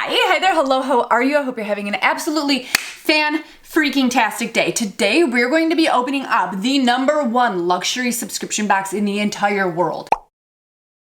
Hi there, hello, how are you? I hope you're having an absolutely fan-freaking-tastic day. Today, we're going to be opening up the #1 luxury subscription box in the entire world,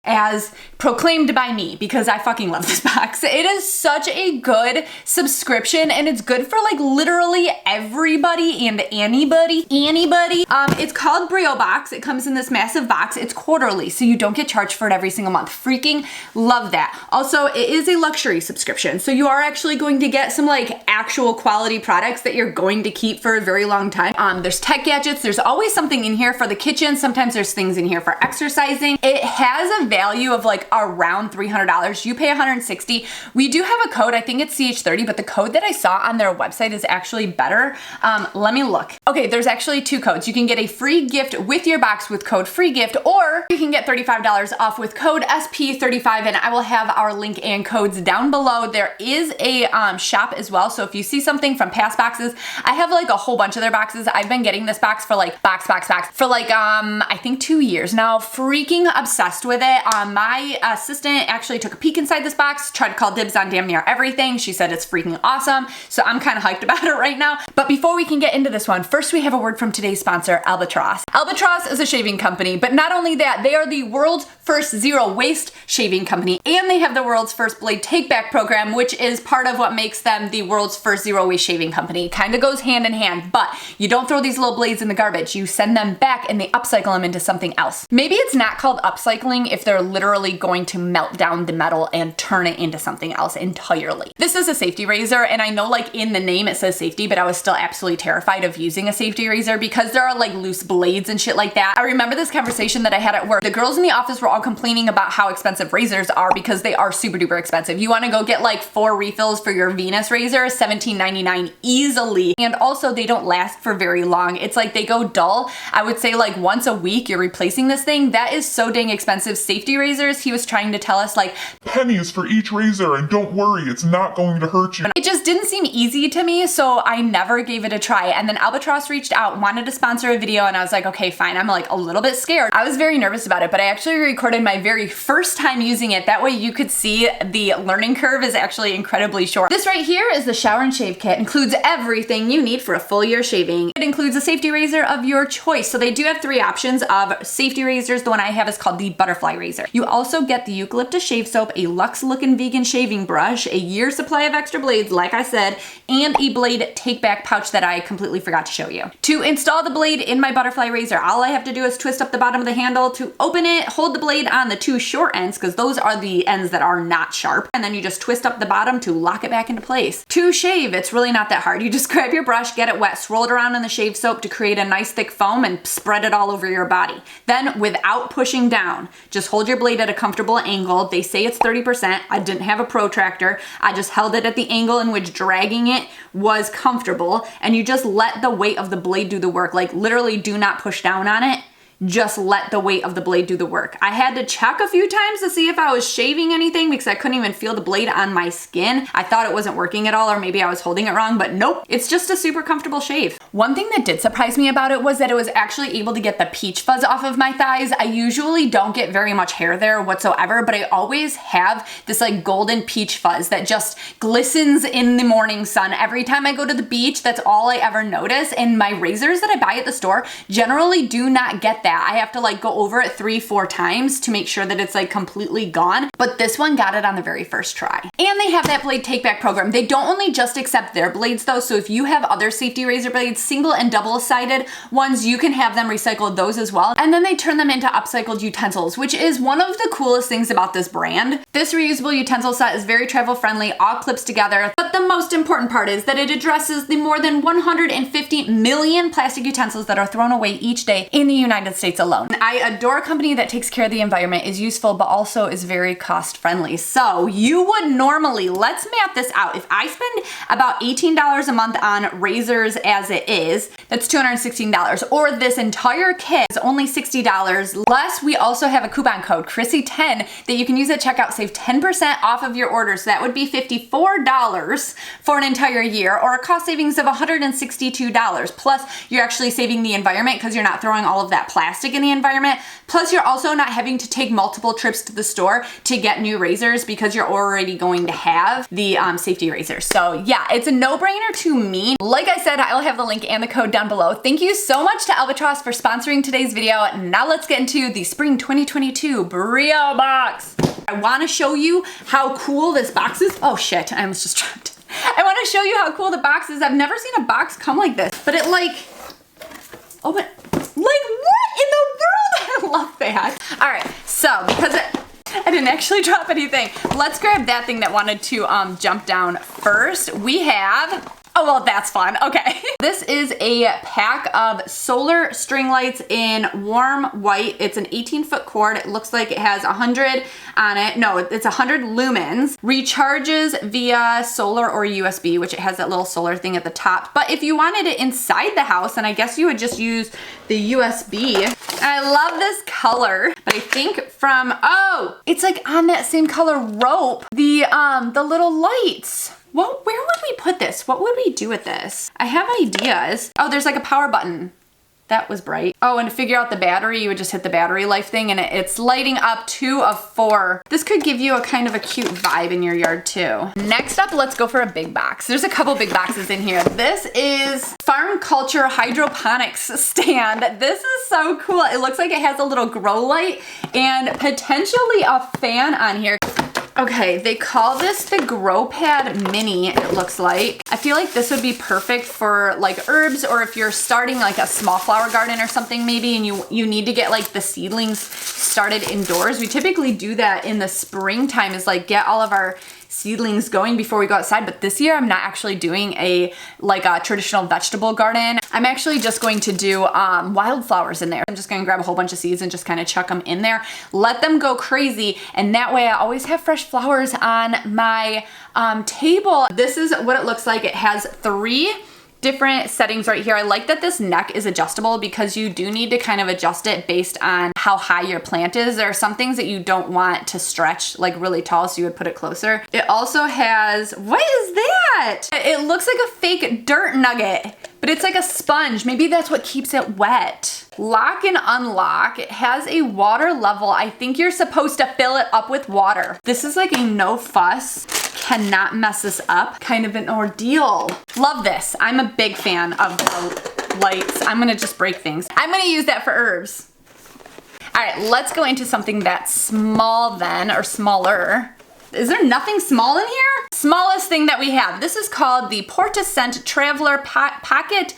as proclaimed by me, because I fucking love this box. It is such a good subscription, and it's good for like literally everybody and anybody. It's called BREO Box. It comes in this massive box. It's quarterly, so you don't get charged for it every single month. Freaking love that. Also, it is a luxury subscription, so you are actually going to get some like actual quality products that you're going to keep for a very long time. There's tech gadgets. There's always something in here for the kitchen. Sometimes there's things in here for exercising. It has a value of like around $300. You pay $160. We do have a code. I think it's CH30, but the code that I saw on their website is actually better. Let me look. Okay, there's actually two codes. You can get a free gift with your box with code FREEGIFT, or you can get $35 off with code SP35, and I will have our link and codes down below. There is a shop as well, so if you see something from past boxes, I have like a whole bunch of their boxes. I've been getting this box for like for like I think 2 years now. Freaking obsessed with it. My assistant actually took a peek inside this box, tried to call dibs on damn near everything. She said it's freaking awesome, so I'm kind of hyped about it right now. But before we can get into this one, first we have a word from today's sponsor, Albatross. Albatross is a shaving company, but not only that, they are the world's first zero waste shaving company, and they have the world's first blade take-back program, which is part of what makes them the world's first zero waste shaving company. Kind of goes hand in hand, but you don't throw these little blades in the garbage. You send them back and they upcycle them into something else. Maybe it's not called upcycling if they're literally going to melt down the metal and turn it into something else entirely. This is a safety razor, and I know like in the name it says safety, but I was still absolutely terrified of using a safety razor because there are like loose blades and shit like that. I remember this conversation that I had at work. The girls in the office were all complaining about how expensive razors are because they are super duper expensive. You want to go get like 4 refills for your Venus razor, $17.99 easily. And also they don't last for very long. It's like they go dull. I would say like once a week you're replacing this thing. That is so dang expensive. Safety razors, he was trying to tell us like pennies for each razor, and don't worry, it's not going to hurt you. It just didn't seem easy to me, so I never gave it a try. And then Albatross reached out, wanted to sponsor a video, and I was like, okay, fine. I'm like a little bit scared. I was very nervous about it, but I actually recorded my very first time using it. That way you could see the learning curve is actually incredibly short. This right here is the shower and shave kit. Includes everything you need for a full year shaving. It includes a safety razor of your choice. So they do have 3 options of safety razors. The one I have is called the butterfly razor. You also get the eucalyptus shave soap, a luxe looking vegan shaving brush, a year supply of extra blades, like I said, and a blade take back pouch that I completely forgot to show you. To install the blade in my butterfly razor, all I have to do is twist up the bottom of the handle to open it, hold the blade on the 2 short ends, because those are the ends that are not sharp, and then you just twist up the bottom to lock it back into place. To shave, it's really not that hard. You just grab your brush, get it wet, swirl it around in the shave soap to create a nice thick foam, and spread it all over your body. Then, without pushing down, just hold your blade at a comfortable angle. They say it's 30%. I didn't have a protractor. I just held it at the angle in which dragging it was comfortable, and you just let the weight of the blade do the work. Like literally do not push down on it. Just let the weight of the blade do the work. I had to check a few times to see if I was shaving anything because I couldn't even feel the blade on my skin. I thought it wasn't working at all, or maybe I was holding it wrong, but nope. It's just a super comfortable shave. One thing that did surprise me about it was that it was actually able to get the peach fuzz off of my thighs. I usually don't get very much hair there whatsoever, but I always have this like golden peach fuzz that just glistens in the morning sun. Every time I go to the beach, that's all I ever notice. And my razors that I buy at the store generally do not get that. I have to like go over it 3-4 times to make sure that it's like completely gone. But this one got it on the very first try. And they have that blade take back program. They don't only just accept their blades though. So if you have other safety razor blades, single and double-sided ones, you can have them recycle those as well. And then they turn them into upcycled utensils, which is one of the coolest things about this brand. This reusable utensil set is very travel friendly, all clips together. But the most important part is that it addresses the more than 150 million plastic utensils that are thrown away each day in the United States alone. I adore a company that takes care of the environment, is useful, but also is very cost friendly. So you would normally, let's map this out. If I spend about $18 a month on razors as it is, that's $216. Or this entire kit is only $60. Less, we also have a coupon code, Chrissy10, that you can use at checkout, save 10% off of your order. So that would be $54 for an entire year, or a cost savings of $162. Plus, you're actually saving the environment because you're not throwing all of that plastic plastic in the environment. Plus you're also not having to take multiple trips to the store to get new razors because you're already going to have the safety razors. So yeah, it's a no-brainer to me. Like I said, I'll have the link and the code down below. Thank you so much to Albatross for sponsoring today's video. Now let's get into the spring 2022 BREO box. I want to show you how cool this box is. Oh shit, I almost just dropped. I want to show you how cool the box is. I've never seen a box come like this, but it like, oh, but like what in the world? I love that. All right, so because I didn't actually drop anything, let's grab that thing that wanted to jump down first. We have, oh, well, that's fun. Okay. This is a pack of solar string lights in warm white. It's an 18-foot cord. It looks like it has 100 on it. No, it's 100 lumens. Recharges via solar or USB, which it has that little solar thing at the top. But if you wanted it inside the house, then I guess you would just use the USB. I love this color, but I think from, oh, it's like on that same color rope, the little lights. Well, where would we put this? What would we do with this? I have ideas. Oh, there's like a power button. That was bright. Oh, and to figure out the battery, you would just hit the battery life thing and it's lighting up 2 of 4. This could give you a kind of a cute vibe in your yard too. Next up, let's go for a big box. There's a couple big boxes in here. This is Farm Culture Hydroponics stand. This is so cool. It looks like it has a little grow light and potentially a fan on here. Okay, they call this the Grow Pad Mini, it looks like. I feel like this would be perfect for like herbs, or if you're starting like a small flower garden or something maybe, and you need to get like the seedlings started indoors. We typically do that in the springtime, is like get all of our seedlings going before we go outside. But this year I'm not actually doing a traditional vegetable garden. I'm actually just going to do wildflowers in there. I'm just gonna grab a whole bunch of seeds and just kind of chuck them in there, let them go crazy, and that way I always have fresh flowers on my table. This is what it looks like. It has 3 different settings right here. I like that this neck is adjustable because you do need to kind of adjust it based on how high your plant is. There are some things that you don't want to stretch like really tall, so you would put it closer. It also has, what is that? It looks like a fake dirt nugget, but it's like a sponge. Maybe that's what keeps it wet. Lock and unlock. It has a water level. I think you're supposed to fill it up with water. This is like a no fuss, cannot mess this up kind of an ordeal. Love this. I'm a big fan of the lights. I'm gonna just break things. I'm gonna use that for herbs. All right, let's go into something that's small then, or smaller. Is there nothing small in here? Smallest thing that we have. This is called the Portascent Traveler Pocket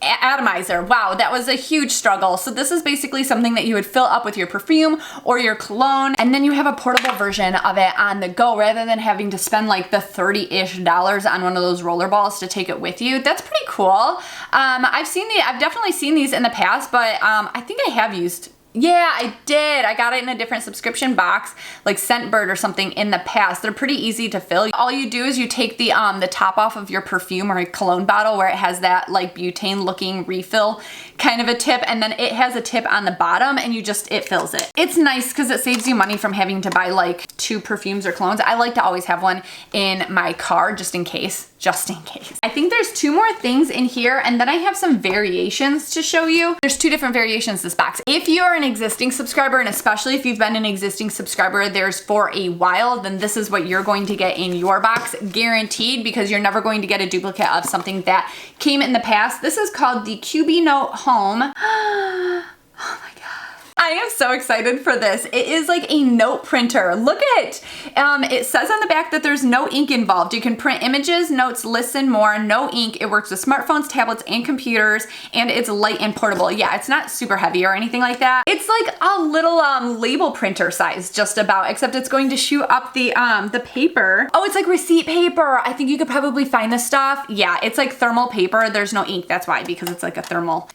Atomizer. Wow, that was a huge struggle. So this is basically something that you would fill up with your perfume or your cologne, and then you have a portable version of it on the go rather than having to spend like the $30-ish on one of those roller balls to take it with you. That's pretty cool. I've definitely seen these in the past, but I think I have used. Yeah, I did. I got it in a different subscription box, like Scentbird or something in the past. They're pretty easy to fill. All you do is you take the top off of your perfume or a cologne bottle where it has that like butane looking refill kind of a tip, and then it has a tip on the bottom, and it fills it. It's nice because it saves you money from having to buy like 2 perfumes or colognes. I like to always have one in my car just in case. I think there's 2 more things in here, and then I have some variations to show you. There's 2 different variations this box. If you're an existing subscriber, and especially if you've been an existing subscriber there's for a while, then this is what you're going to get in your box, guaranteed, because you're never going to get a duplicate of something that came in the past. This is called the QB Note Home. Oh my God. I am so excited for this. It is like a note printer. Look at it. It says on the back that there's no ink involved. You can print images, notes, lists, and more. No ink. It works with smartphones, tablets, and computers, and it's light and portable. Yeah, it's not super heavy or anything like that. It's like a little label printer size, just about, except it's going to shoot up the paper. Oh, it's like receipt paper. I think you could probably find this stuff. Yeah, it's like thermal paper. There's no ink. That's why, because it's like a thermal.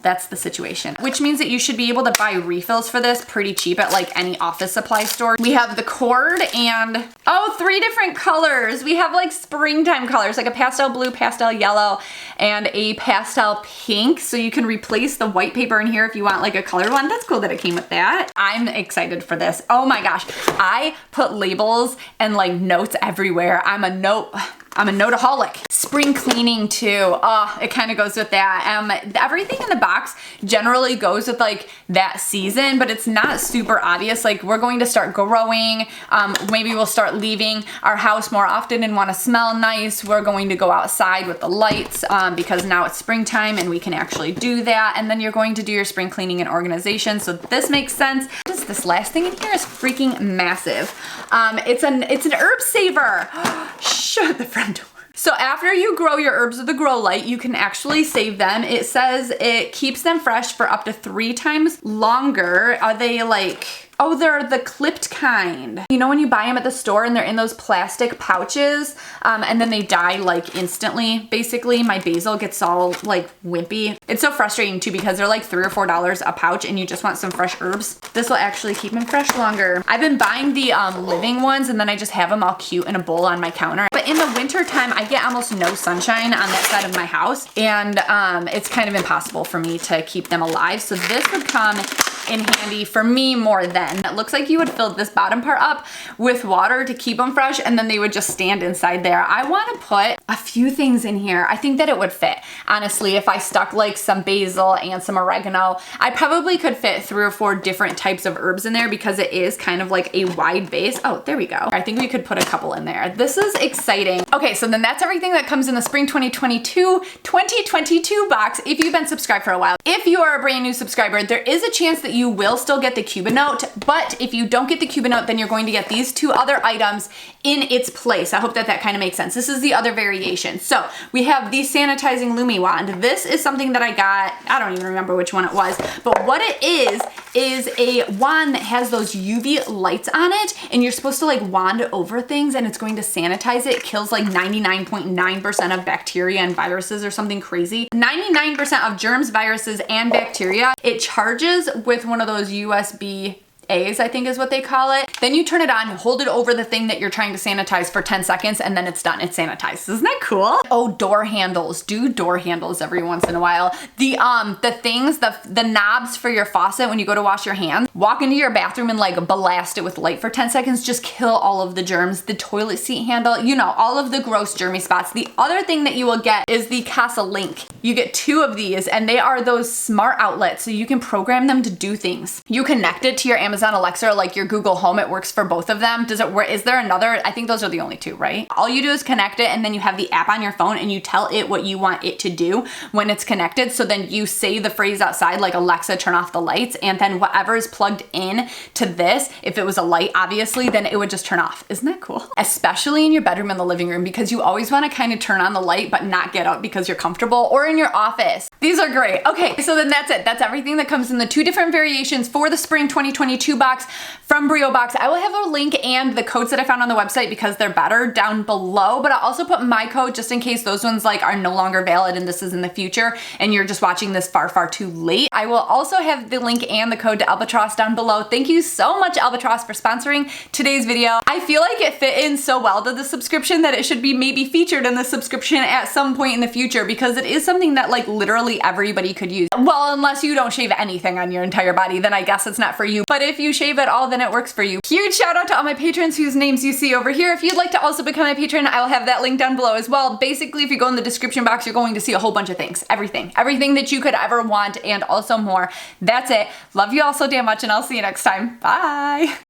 That's the situation, which means that you should be able to buy refills for this pretty cheap at like any office supply store. We have the cord and, oh, 3 different colors. We have like springtime colors, like a pastel blue, pastel yellow, and a pastel pink. So you can replace the white paper in here if you want like a colored one. That's cool that it came with that. I'm excited for this. Oh my gosh. I put labels and like notes everywhere. I'm a note I'm a noteaholic. Spring cleaning too. Oh, it kind of goes with that. Everything in the box generally goes with like that season, but it's not super obvious. Like we're going to start growing. Maybe we'll start leaving our house more often and want to smell nice. We're going to go outside with the lights because now it's springtime and we can actually do that. And then you're going to do your spring cleaning and organization. So this makes sense. This last thing in here is freaking massive. It's an herb saver. Shut the front door. So after you grow your herbs with the grow light, you can actually save them. It says it keeps them fresh for up to 3 times longer. Are they like... Oh, they're the clipped kind. You know when you buy them at the store and they're in those plastic pouches and then they die like instantly, basically. My basil gets all like wimpy. It's so frustrating too because they're like $3 or $4 a pouch and you just want some fresh herbs. This will actually keep them fresh longer. I've been buying the living ones and then I just have them all cute in a bowl on my counter. But in the winter time, I get almost no sunshine on that side of my house and it's kind of impossible for me to keep them alive. So this would come in handy for me more than. It looks like you would fill this bottom part up with water to keep them fresh and then they would just stand inside there. I want to put a few things in here. I think that it would fit. Honestly, if I stuck like some basil and some oregano, I probably could fit 3 or 4 different types of herbs in there because it is kind of like a wide base. Oh, there we go. I think we could put a couple in there. This is exciting. Okay, so then that's everything that comes in the spring 2022 box if you've been subscribed for a while. If you are a brand new subscriber, there is a chance that you will still get the Cubanote, but if you don't get the Cubanote, then you're going to get these 2 other items in its place. I hope that that kind of makes sense. This is the other variation. So we have the sanitizing Lumi wand. This is something that I got, I don't even remember which one it was, but what it is a wand that has those UV lights on it and you're supposed to like wand over things and it's going to sanitize it. It kills like 99.9% of bacteria and viruses or something crazy. 99% of germs, viruses, and bacteria. It charges with one of those USB A's, I think is what they call it. Then you turn it on, hold it over the thing that you're trying to sanitize for 10 seconds and then it's done. It's sanitized. Isn't that cool? Oh, door handles. Do door handles every once in a while. The things, the knobs for your faucet when you go to wash your hands, walk into your bathroom and like blast it with light for 10 seconds, just kill all of the germs. The toilet seat handle, you know, all of the gross germy spots. The other thing that you will get is the Casa Link. You get 2 of these and they are those smart outlets so you can program them to do things. You connect it to your Amazon Alexa or like your Google Home. It works for both of them. Does it work? Is there another? I think those are the only 2, right? All you do is connect it and then you have the app on your phone and you tell it what you want it to do when it's connected. So then you say the phrase outside like Alexa, turn off the lights, and then whatever is plugged in to this, if it was a light obviously, then it would just turn off. Isn't that cool? Especially in your bedroom and the living room because you always want to kind of turn on the light but not get out because you're comfortable, or in your office. These are great. Okay, so then that's it. That's everything that comes in the 2 different variations for the spring 2022 box from BREO Box. I will have a link and the codes that I found on the website because they're better down below, but I'll also put my code just in case those ones like are no longer valid and this is in the future and you're just watching this far too late. I will also have the link and the code to Albatross down below. Thank you so much, Albatross, for sponsoring today's video. I feel like it fit in so well to the subscription that it should be maybe featured in the subscription at some point in the future because it is something that like literally everybody could use. Well, unless you don't shave anything on your entire body, then I guess it's not for you. But if you shave at all, then it works for you. Huge shout out to all my patrons whose names you see over here. If you'd like to also become a patron, I will have that link down below as well. Basically, if you go in the description box, you're going to see a whole bunch of things. Everything that you could ever want and also more. That's it. Love you all so damn much and I'll see you next time. Bye.